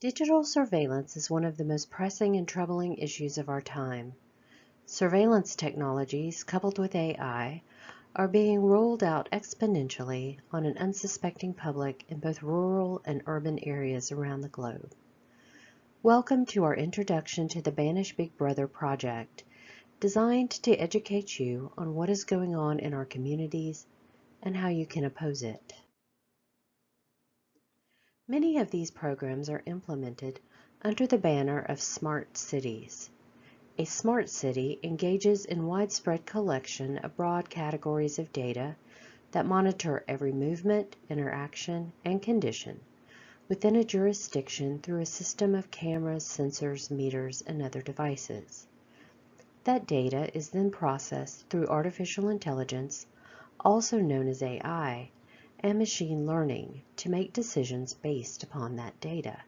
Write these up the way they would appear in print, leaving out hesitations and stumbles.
Digital surveillance is one of the most pressing and troubling issues of our time. Surveillance technologies, coupled with AI, are being rolled out exponentially on an unsuspecting public in both rural and urban areas around the globe. Welcome to our introduction to the Banish Big Brother project, designed to educate you on what is going on in our communities and how you can oppose it. Many of these programs are implemented under the banner of smart cities. A smart city engages in widespread collection of broad categories of data that monitor every movement, interaction, and condition within a jurisdiction through a system of cameras, sensors, meters, and other devices. That data is then processed through artificial intelligence, also known as AI, and machine learning to make decisions based upon that data.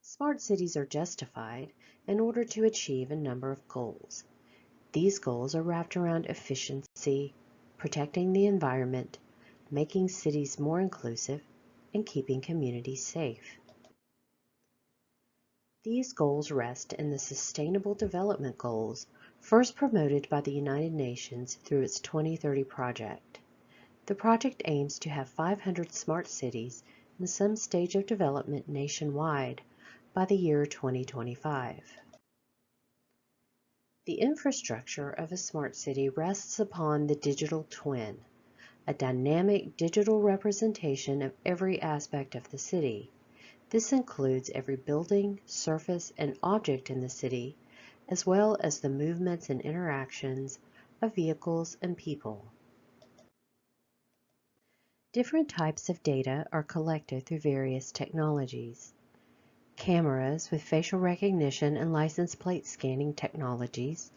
Smart cities are justified in order to achieve a number of goals. These goals are wrapped around efficiency, protecting the environment, making cities more inclusive, and keeping communities safe. These goals rest in the Sustainable Development Goals, first promoted by the United Nations through its 2030 project. The project aims to have 500 smart cities in some stage of development nationwide by the year 2025. The infrastructure of a smart city rests upon the digital twin, a dynamic digital representation of every aspect of the city. This includes every building, surface, and object in the city, as well as the movements and interactions of vehicles and people. Different types of data are collected through various technologies. Cameras with facial recognition and license plate scanning technologies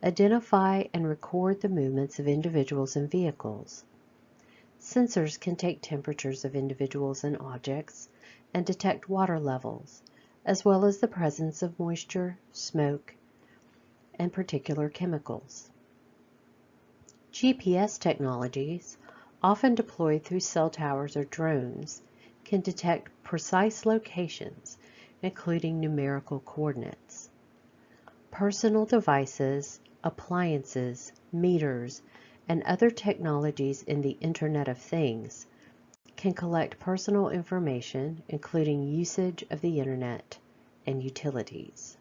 identify and record the movements of individuals and vehicles. Sensors can take temperatures of individuals and objects and detect water levels, as well as the presence of moisture, smoke, and particular chemicals. GPS technologies, often deployed through cell towers or drones, can detect precise locations, including numerical coordinates. Personal devices, appliances, meters, and other technologies in the Internet of Things can collect personal information, including usage of the Internet and utilities.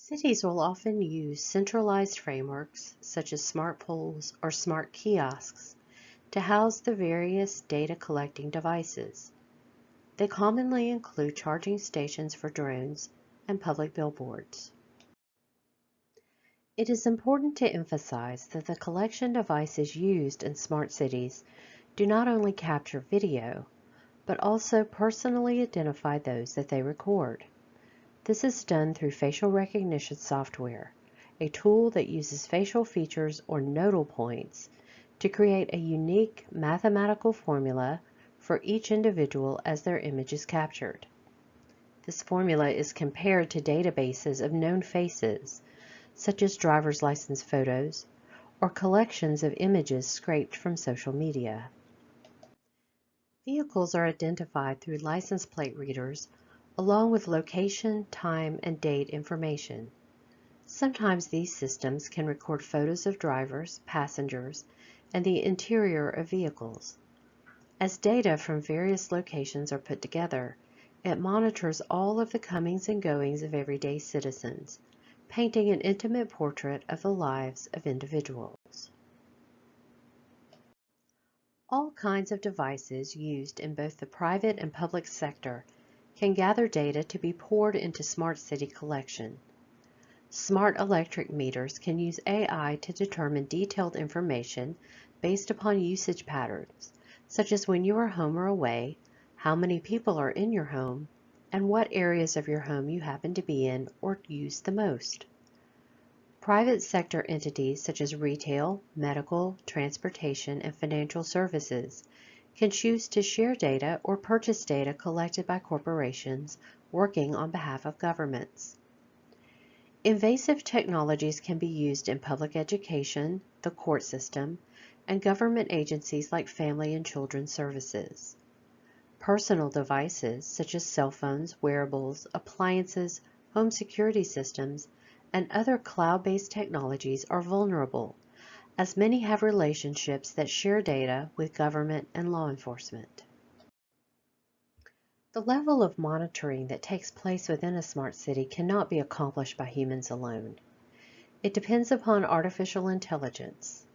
Cities will often use centralized frameworks, such as smart poles or smart kiosks, to house the various data collecting devices. They commonly include charging stations for drones and public billboards. It is important to emphasize that the collection devices used in smart cities do not only capture video, but also personally identify those that they record. This is done through facial recognition software, a tool that uses facial features or nodal points to create a unique mathematical formula for each individual as their image is captured. This formula is compared to databases of known faces, such as driver's license photos or collections of images scraped from social media. Vehicles are identified through license plate readers along with location, time, and date information. Sometimes these systems can record photos of drivers, passengers, and the interior of vehicles. As data from various locations are put together, it monitors all of the comings and goings of everyday citizens, painting an intimate portrait of the lives of individuals. All kinds of devices used in both the private and public sector can gather data to be poured into smart city collection. Smart electric meters can use AI to determine detailed information based upon usage patterns, such as when you are home or away, how many people are in your home, and what areas of your home you happen to be in or use the most. Private sector entities such as retail, medical, transportation, and financial services can choose to share data or purchase data collected by corporations working on behalf of governments. Invasive technologies can be used in public education, the court system, and government agencies like Family and Children's Services. Personal devices such as cell phones, wearables, appliances, home security systems, and other cloud-based technologies are vulnerable, as many have relationships that share data with government and law enforcement. The level of monitoring that takes place within a smart city cannot be accomplished by humans alone. It depends upon artificial intelligence.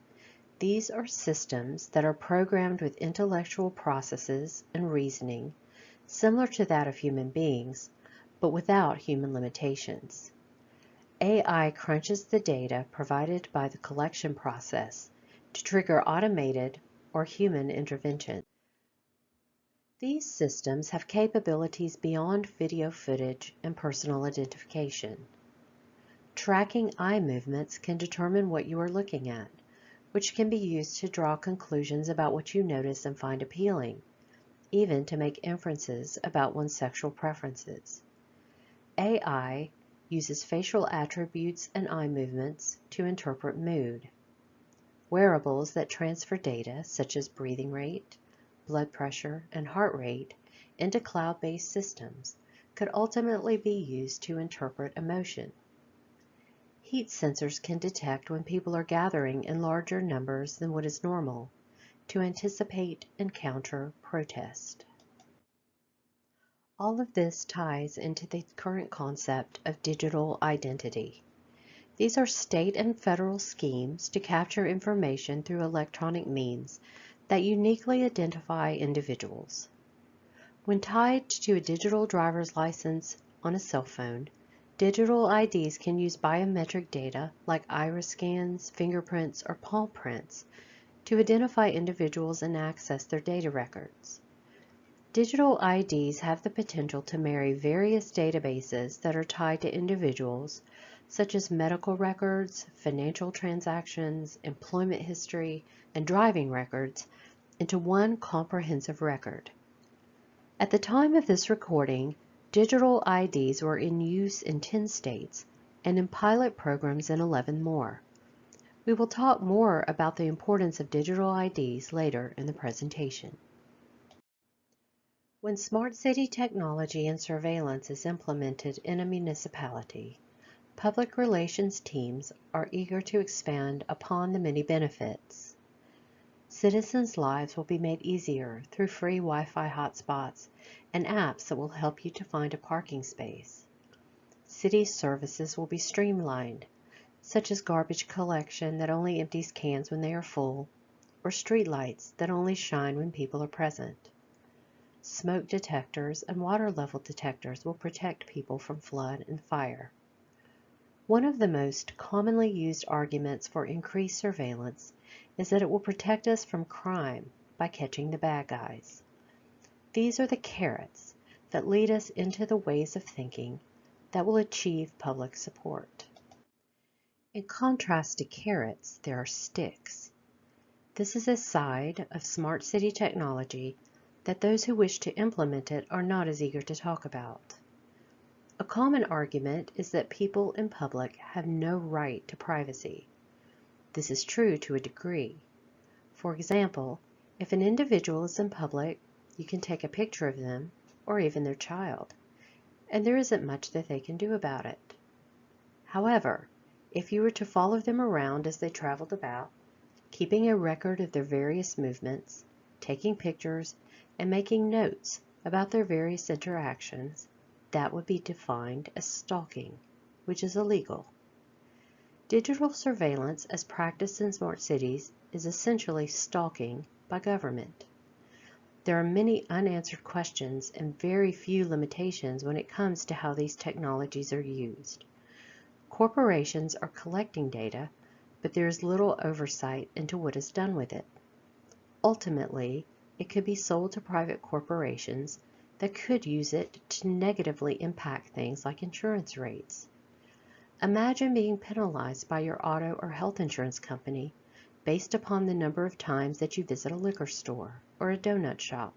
These are systems that are programmed with intellectual processes and reasoning, similar to that of human beings, but without human limitations. AI crunches the data provided by the collection process to trigger automated or human intervention. These systems have capabilities beyond video footage and personal identification. Tracking eye movements can determine what you are looking at, which can be used to draw conclusions about what you notice and find appealing, even to make inferences about one's sexual preferences. AI uses facial attributes and eye movements to interpret mood. Wearables that transfer data, such as breathing rate, blood pressure, and heart rate, into cloud-based systems could ultimately be used to interpret emotion. Heat sensors can detect when people are gathering in larger numbers than what is normal to anticipate and counter protest. All of this ties into the current concept of digital identity. These are state and federal schemes to capture information through electronic means that uniquely identify individuals. When tied to a digital driver's license on a cell phone, digital IDs can use biometric data like iris scans, fingerprints, or palm prints to identify individuals and access their data records. Digital IDs have the potential to marry various databases that are tied to individuals, such as medical records, financial transactions, employment history, and driving records, into one comprehensive record. At the time of this recording, digital IDs were in use in 10 states and in pilot programs in 11 more. We will talk more about the importance of digital IDs later in the presentation. When smart city technology and surveillance is implemented in a municipality, public relations teams are eager to expand upon the many benefits. Citizens' lives will be made easier through free Wi-Fi hotspots and apps that will help you to find a parking space. City services will be streamlined, such as garbage collection that only empties cans when they are full, or street lights that only shine when people are present. Smoke detectors and water level detectors will protect people from flood and fire. One of the most commonly used arguments for increased surveillance is that it will protect us from crime by catching the bad guys. These are the carrots that lead us into the ways of thinking that will achieve public support. In contrast to carrots, there are sticks. This is a side of smart city technology that those who wish to implement it are not as eager to talk about. A common argument is that people in public have no right to privacy. This is true to a degree. For example, if an individual is in public, you can take a picture of them, or even their child, and there isn't much that they can do about it. However, if you were to follow them around as they traveled about, keeping a record of their various movements, taking pictures, and making notes about their various interactions, that would be defined as stalking, which is illegal. Digital surveillance as practiced in smart cities is essentially stalking by government. There are many unanswered questions and very few limitations when it comes to how these technologies are used. Corporations are collecting data, but there is little oversight into what is done with it. Ultimately, it could be sold to private corporations that could use it to negatively impact things like insurance rates. Imagine being penalized by your auto or health insurance company based upon the number of times that you visit a liquor store or a donut shop.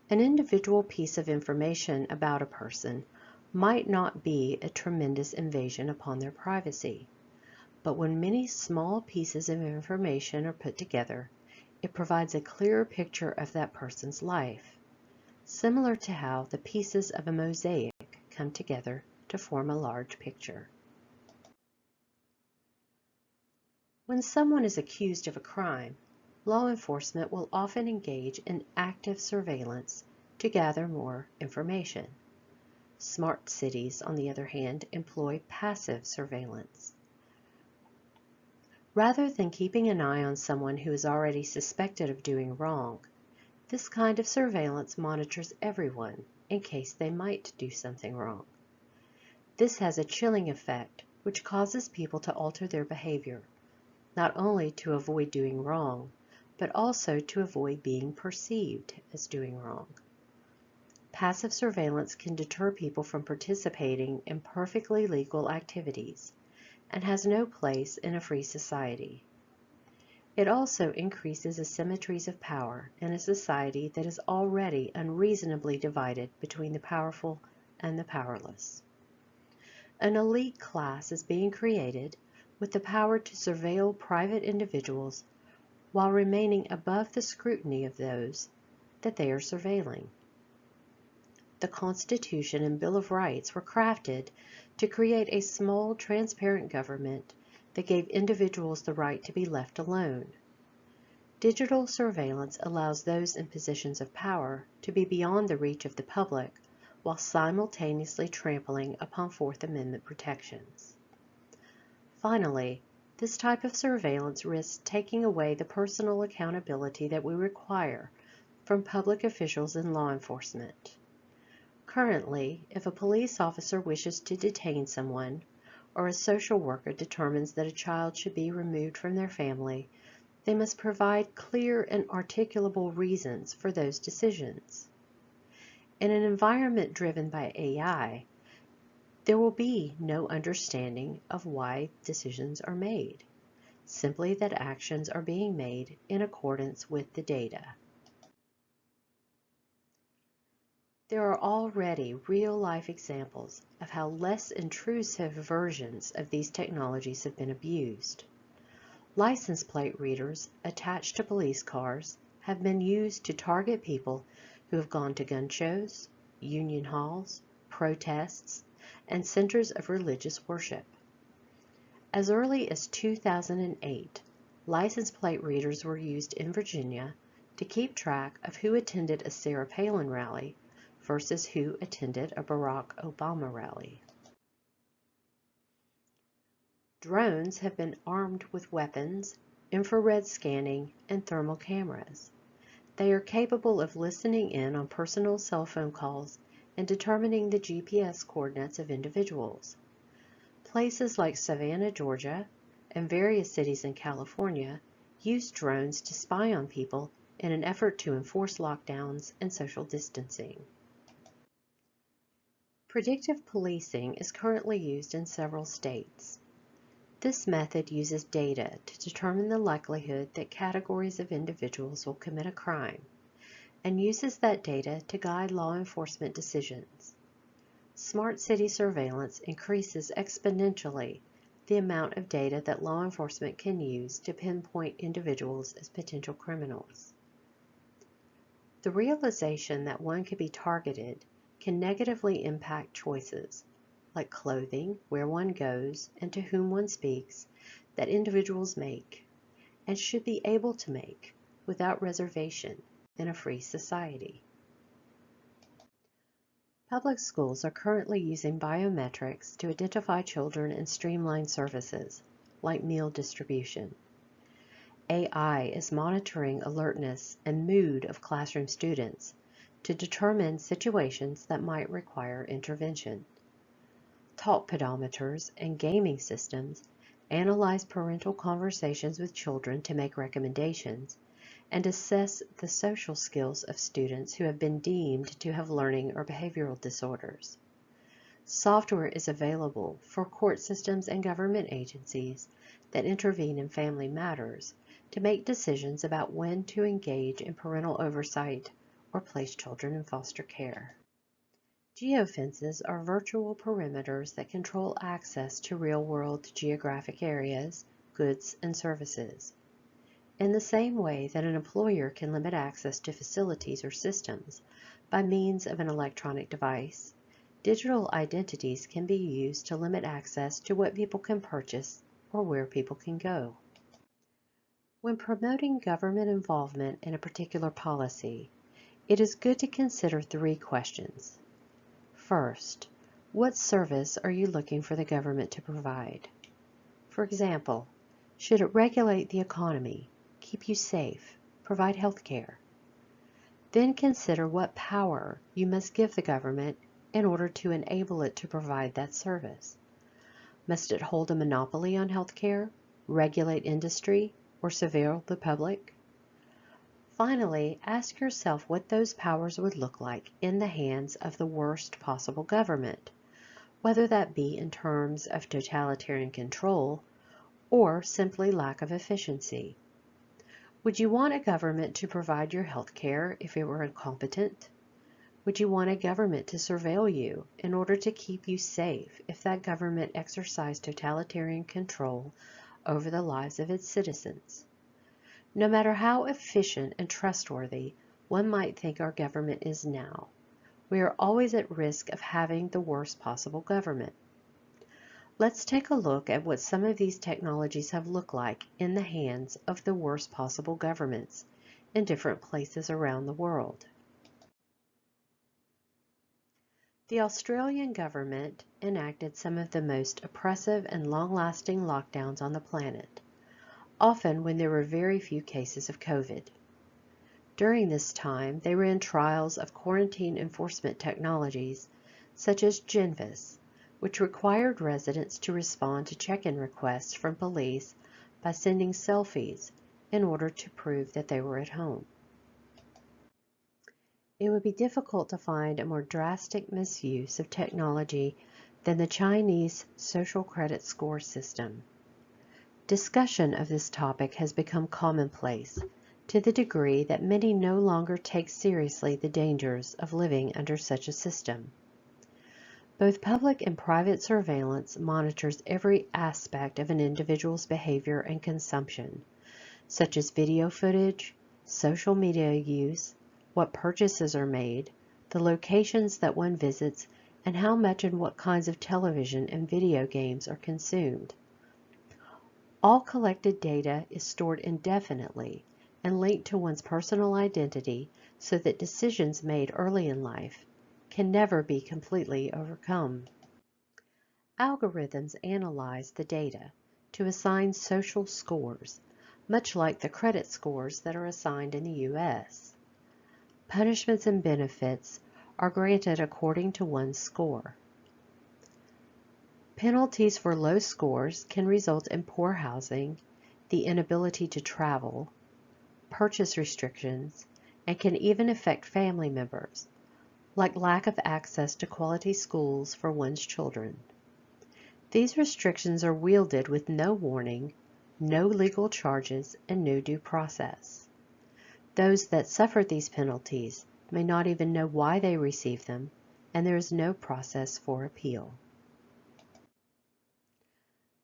An individual piece of information about a person might not be a tremendous invasion upon their privacy, but when many small pieces of information are put together, it provides a clearer picture of that person's life, similar to how the pieces of a mosaic come together to form a large picture. When someone is accused of a crime, law enforcement will often engage in active surveillance to gather more information. Smart cities, on the other hand, employ passive surveillance. Rather than keeping an eye on someone who is already suspected of doing wrong, this kind of surveillance monitors everyone in case they might do something wrong. This has a chilling effect, which causes people to alter their behavior, not only to avoid doing wrong, but also to avoid being perceived as doing wrong. Passive surveillance can deter people from participating in perfectly legal activities and has no place in a free society. It also increases asymmetries of power in a society that is already unreasonably divided between the powerful and the powerless. An elite class is being created with the power to surveil private individuals while remaining above the scrutiny of those that they are surveilling. The Constitution and Bill of Rights were crafted to create a small, transparent government that gave individuals the right to be left alone. Digital surveillance allows those in positions of power to be beyond the reach of the public while simultaneously trampling upon Fourth Amendment protections. Finally, this type of surveillance risks taking away the personal accountability that we require from public officials and law enforcement. Currently, if a police officer wishes to detain someone, or a social worker determines that a child should be removed from their family, they must provide clear and articulable reasons for those decisions. In an environment driven by AI, there will be no understanding of why decisions are made, simply that actions are being made in accordance with the data. There are already real-life examples of how less intrusive versions of these technologies have been abused. License plate readers attached to police cars have been used to target people who have gone to gun shows, union halls, protests, and centers of religious worship. As early as 2008, license plate readers were used in Virginia to keep track of who attended a Sarah Palin rally versus who attended a Barack Obama rally. Drones have been armed with weapons, infrared scanning, and thermal cameras. They are capable of listening in on personal cell phone calls and determining the GPS coordinates of individuals. Places like Savannah, Georgia, and various cities in California use drones to spy on people in an effort to enforce lockdowns and social distancing. Predictive policing is currently used in several states. This method uses data to determine the likelihood that categories of individuals will commit a crime, and uses that data to guide law enforcement decisions. Smart city surveillance increases exponentially the amount of data that law enforcement can use to pinpoint individuals as potential criminals. The realization that one could be targeted can negatively impact choices, like clothing, where one goes, and to whom one speaks, that individuals make, and should be able to make, without reservation, in a free society. Public schools are currently using biometrics to identify children and streamline services, like meal distribution. AI is monitoring alertness and mood of classroom students to determine situations that might require intervention. Talk pedometers and gaming systems analyze parental conversations with children to make recommendations and assess the social skills of students who have been deemed to have learning or behavioral disorders. Software is available for court systems and government agencies that intervene in family matters to make decisions about when to engage in parental oversight or place children in foster care. Geofences are virtual perimeters that control access to real-world geographic areas, goods, and services. In the same way that an employer can limit access to facilities or systems by means of an electronic device, digital identities can be used to limit access to what people can purchase or where people can go. When promoting government involvement in a particular policy, it is good to consider three questions. First, what service are you looking for the government to provide? For example, should it regulate the economy, keep you safe, provide health care? Then consider what power you must give the government in order to enable it to provide that service. Must it hold a monopoly on health care, regulate industry, or surveil the public? Finally, ask yourself what those powers would look like in the hands of the worst possible government, whether that be in terms of totalitarian control or simply lack of efficiency. Would you want a government to provide your health care if it were incompetent? Would you want a government to surveil you in order to keep you safe if that government exercised totalitarian control over the lives of its citizens? No matter how efficient and trustworthy one might think our government is now, we are always at risk of having the worst possible government. Let's take a look at what some of these technologies have looked like in the hands of the worst possible governments in different places around the world. The Australian government enacted some of the most oppressive and long-lasting lockdowns on the planet, often when there were very few cases of COVID. During this time, they ran trials of quarantine enforcement technologies such as GenVis, which required residents to respond to check-in requests from police by sending selfies in order to prove that they were at home. It would be difficult to find a more drastic misuse of technology than the Chinese social credit score system. Discussion of this topic has become commonplace to the degree that many no longer take seriously the dangers of living under such a system. Both public and private surveillance monitors every aspect of an individual's behavior and consumption, such as video footage, social media use, what purchases are made, the locations that one visits, and how much and what kinds of television and video games are consumed. All collected data is stored indefinitely and linked to one's personal identity so that decisions made early in life can never be completely overcome. Algorithms analyze the data to assign social scores, much like the credit scores that are assigned in the U.S. Punishments and benefits are granted according to one's score. Penalties for low scores can result in poor housing, the inability to travel, purchase restrictions, and can even affect family members, like lack of access to quality schools for one's children. These restrictions are wielded with no warning, no legal charges, and no due process. Those that suffer these penalties may not even know why they receive them, and there is no process for appeal.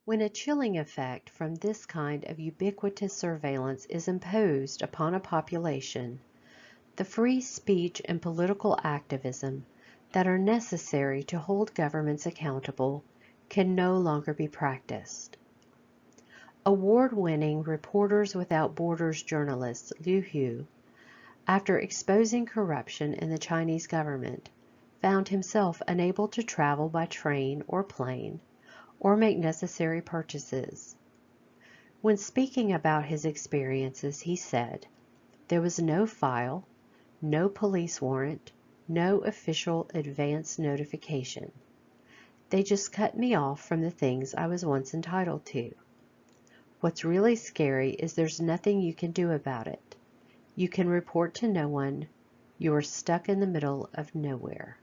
When a chilling effect from this kind of ubiquitous surveillance is imposed upon a population, the free speech and political activism that are necessary to hold governments accountable can no longer be practiced. Award-winning Reporters Without Borders journalist Liu Hu, after exposing corruption in the Chinese government, found himself unable to travel by train or plane or make necessary purchases. When speaking about his experiences, he said, "There was no file, no police warrant, no official advance notification. They just cut me off from the things I was once entitled to. What's really scary is there's nothing you can do about it. You can report to no one. You are stuck in the middle of nowhere."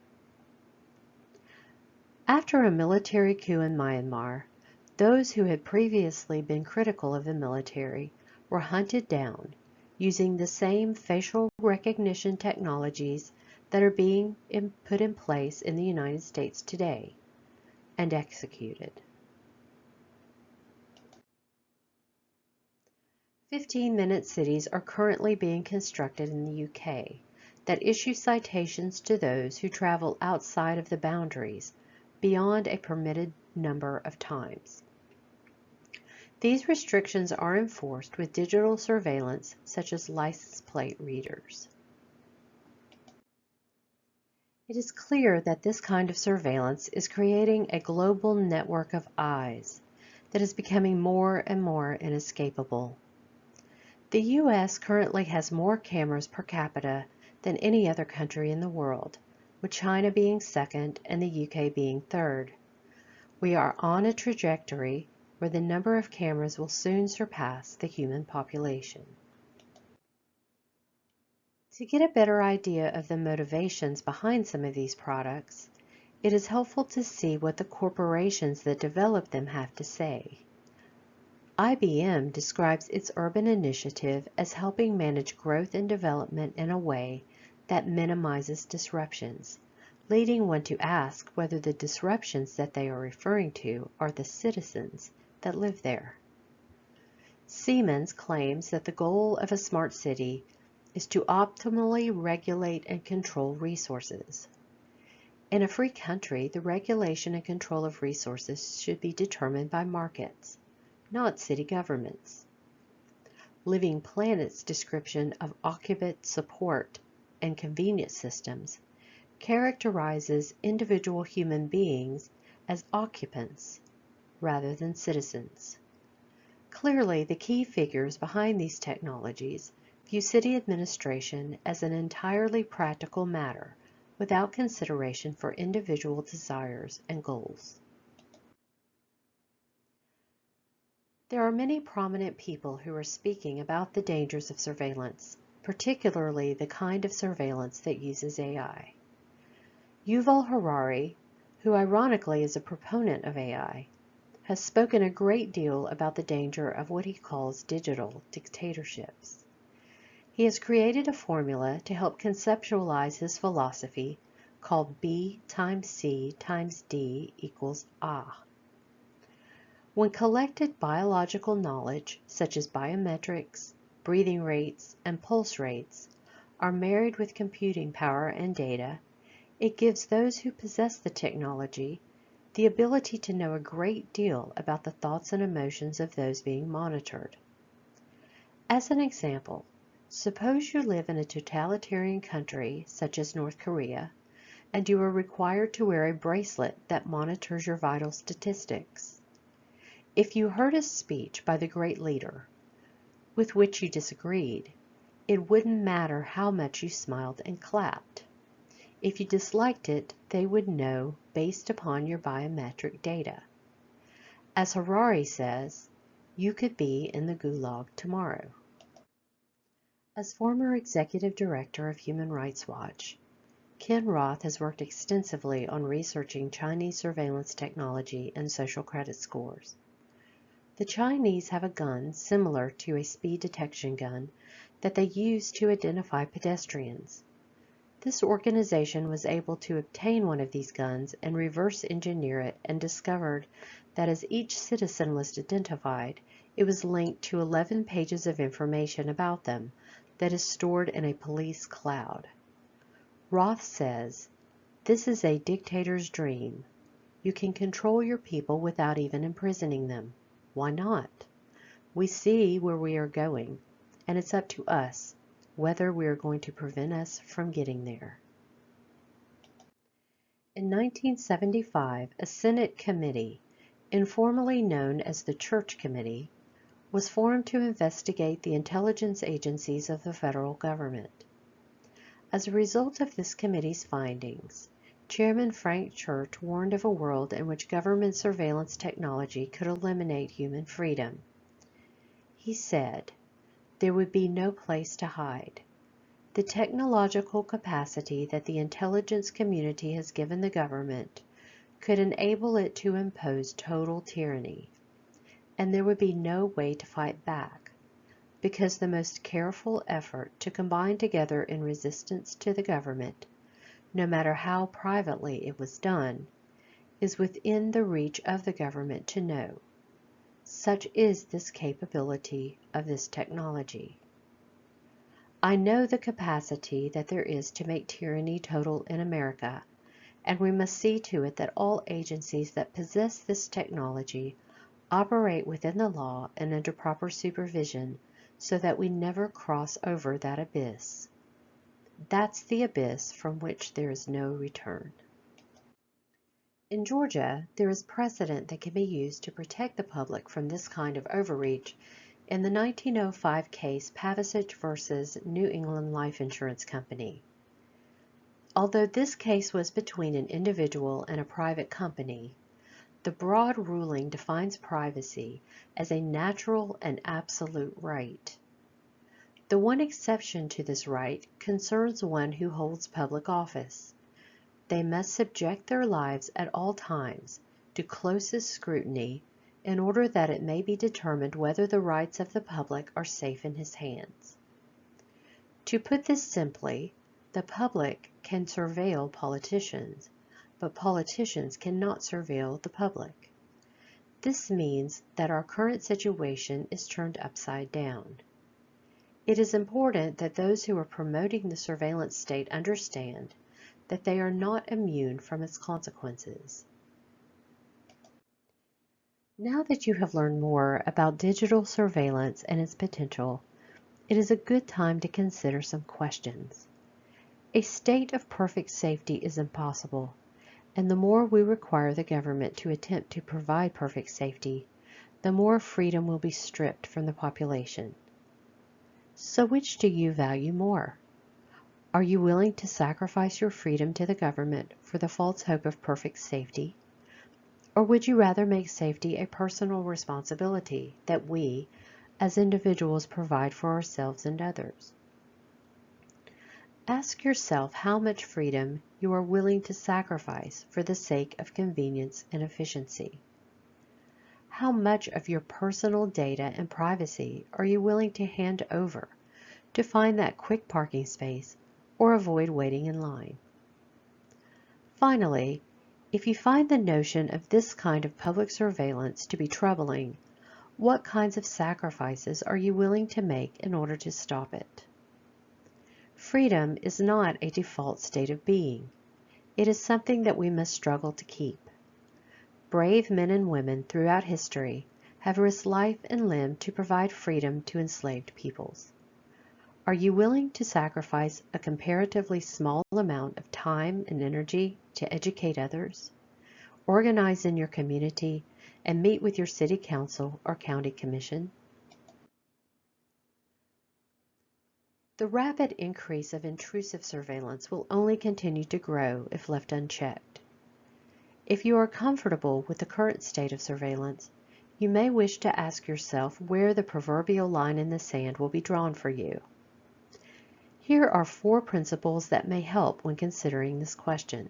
After a military coup in Myanmar, those who had previously been critical of the military were hunted down using the same facial recognition technologies that are being put in place in the United States today and executed. 15-minute cities are currently being constructed in the UK that issue citations to those who travel outside of the boundaries beyond a permitted number of times. These restrictions are enforced with digital surveillance such as license plate readers. It is clear that this kind of surveillance is creating a global network of eyes that is becoming more and more inescapable. The U.S. currently has more cameras per capita than any other country in the world, with China being second and the UK being third. We are on a trajectory where the number of cameras will soon surpass the human population. To get a better idea of the motivations behind some of these products, it is helpful to see what the corporations that develop them have to say. IBM describes its urban initiative as helping manage growth and development in a way that minimizes disruptions, leading one to ask whether the disruptions that they are referring to are the citizens that live there. Siemens claims that the goal of a smart city is to optimally regulate and control resources. In a free country, the regulation and control of resources should be determined by markets, not city governments. Living Planet's description of occupant support and convenience systems characterizes individual human beings as occupants rather than citizens. Clearly, the key figures behind these technologies view city administration as an entirely practical matter without consideration for individual desires and goals. There are many prominent people who are speaking about the dangers of surveillance, particularly the kind of surveillance that uses AI. Yuval Harari, who ironically is a proponent of AI, has spoken a great deal about the danger of what he calls digital dictatorships. He has created a formula to help conceptualize his philosophy called B times C times D equals A. When collected biological knowledge, such as biometrics, breathing rates, and pulse rates, are married with computing power and data, it gives those who possess the technology the ability to know a great deal about the thoughts and emotions of those being monitored. As an example, suppose you live in a totalitarian country such as North Korea, and you are required to wear a bracelet that monitors your vital statistics. If you heard a speech by the great leader with which you disagreed, it wouldn't matter how much you smiled and clapped. If you disliked it, they would know based upon your biometric data. As Harari says, you could be in the gulag tomorrow. As former executive director of Human Rights Watch, Ken Roth has worked extensively on researching Chinese surveillance technology and social credit scores. The Chinese have a gun similar to a speed detection gun that they use to identify pedestrians. This organization was able to obtain one of these guns and reverse engineer it and discovered that as each citizen was identified, it was linked to 11 pages of information about them that is stored in a police cloud. Roth says, "This is a dictator's dream. You can control your people without even imprisoning them. Why not? We see where we are going, and it's up to us whether we are going to prevent us from getting there." In 1975, a Senate committee, informally known as the Church Committee, was formed to investigate the intelligence agencies of the federal government. As a result of this committee's findings, Chairman Frank Church warned of a world in which government surveillance technology could eliminate human freedom. He said, "There would be no place to hide. The technological capacity that the intelligence community has given the government could enable it to impose total tyranny, and there would be no way to fight back, because the most careful effort to combine together in resistance to the government no matter how privately it was done, is within the reach of the government to know. Such is this capability of this technology. I know the capacity that there is to make tyranny total in America, and we must see to it that all agencies that possess this technology operate within the law and under proper supervision so that we never cross over that abyss. That's the abyss from which there is no return. In Georgia, there is precedent that can be used to protect the public from this kind of overreach in the 1905 case Pavicic v. New England Life Insurance Company. Although this case was between an individual and a private company, the broad ruling defines privacy as a natural and absolute right. The one exception to this right concerns one who holds public office. They must subject their lives at all times to closest scrutiny in order that it may be determined whether the rights of the public are safe in his hands. To put this simply, the public can surveil politicians, but politicians cannot surveil the public. This means that our current situation is turned upside down. It is important that those who are promoting the surveillance state understand that they are not immune from its consequences. Now that you have learned more about digital surveillance and its potential, it is a good time to consider some questions. A state of perfect safety is impossible, and the more we require the government to attempt to provide perfect safety, the more freedom will be stripped from the population. So which do you value more? Are you willing to sacrifice your freedom to the government for the false hope of perfect safety? Or would you rather make safety a personal responsibility that we, as individuals, provide for ourselves and others? Ask yourself how much freedom you are willing to sacrifice for the sake of convenience and efficiency. How much of your personal data and privacy are you willing to hand over to find that quick parking space or avoid waiting in line? Finally, if you find the notion of this kind of public surveillance to be troubling, what kinds of sacrifices are you willing to make in order to stop it? Freedom is not a default state of being. It is something that we must struggle to keep. Brave men and women throughout history have risked life and limb to provide freedom to enslaved peoples. Are you willing to sacrifice a comparatively small amount of time and energy to educate others, organize in your community, and meet with your city council or county commission? The rapid increase of intrusive surveillance will only continue to grow if left unchecked. If you are comfortable with the current state of surveillance, you may wish to ask yourself where the proverbial line in the sand will be drawn for you. Here are 4 principles that may help when considering this question.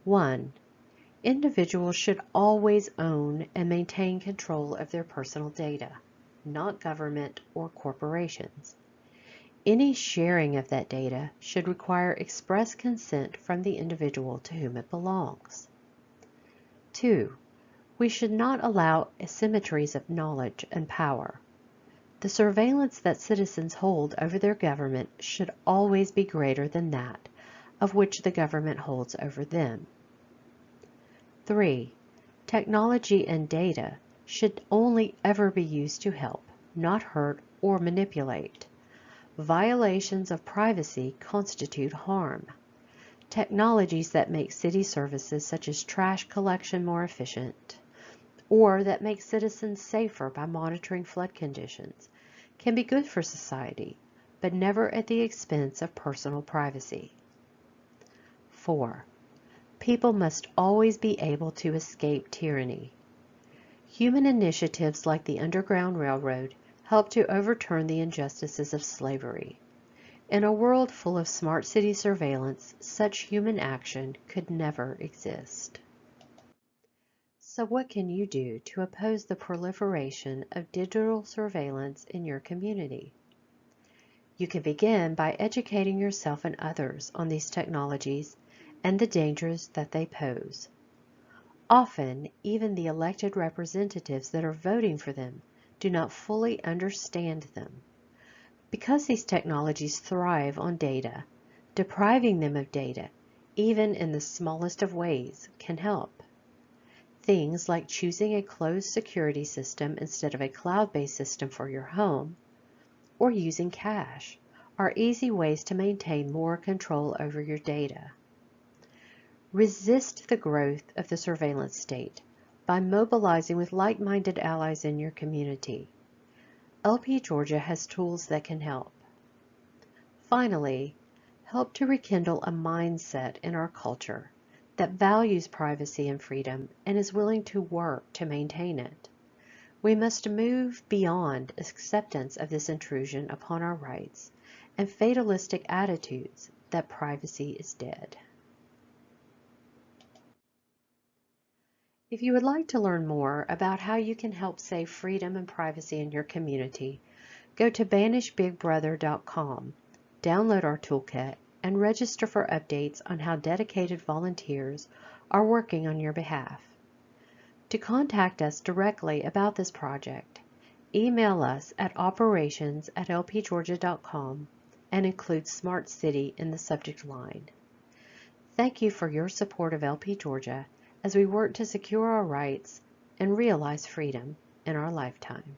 1. Individuals should always own and maintain control of their personal data, not government or corporations. Any sharing of that data should require express consent from the individual to whom it belongs. 2. We should not allow asymmetries of knowledge and power. The surveillance that citizens hold over their government should always be greater than that of which the government holds over them. 3. Technology and data should only ever be used to help, not hurt or manipulate. Violations of privacy constitute harm. Technologies that make city services such as trash collection more efficient, or that make citizens safer by monitoring flood conditions, can be good for society, but never at the expense of personal privacy. 4. People must always be able to escape tyranny. Human initiatives like the Underground Railroad help to overturn the injustices of slavery. In a world full of smart city surveillance, such human action could never exist. So what can you do to oppose the proliferation of digital surveillance in your community? You can begin by educating yourself and others on these technologies and the dangers that they pose. Often, even the elected representatives that are voting for them do not fully understand them. Because these technologies thrive on data, depriving them of data, even in the smallest of ways, can help. Things like choosing a closed security system instead of a cloud-based system for your home, or using cache, are easy ways to maintain more control over your data. Resist the growth of the surveillance state by mobilizing with like-minded allies in your community. LP Georgia has tools that can help. Finally, help to rekindle a mindset in our culture that values privacy and freedom and is willing to work to maintain it. We must move beyond acceptance of this intrusion upon our rights and fatalistic attitudes that privacy is dead. If you would like to learn more about how you can help save freedom and privacy in your community, go to banishbigbrother.com, download our toolkit, and register for updates on how dedicated volunteers are working on your behalf. To contact us directly about this project, email us at operations@lpgeorgia.com and include Smart City in the subject line. Thank you for your support of LP Georgia as we work to secure our rights and realize freedom in our lifetime.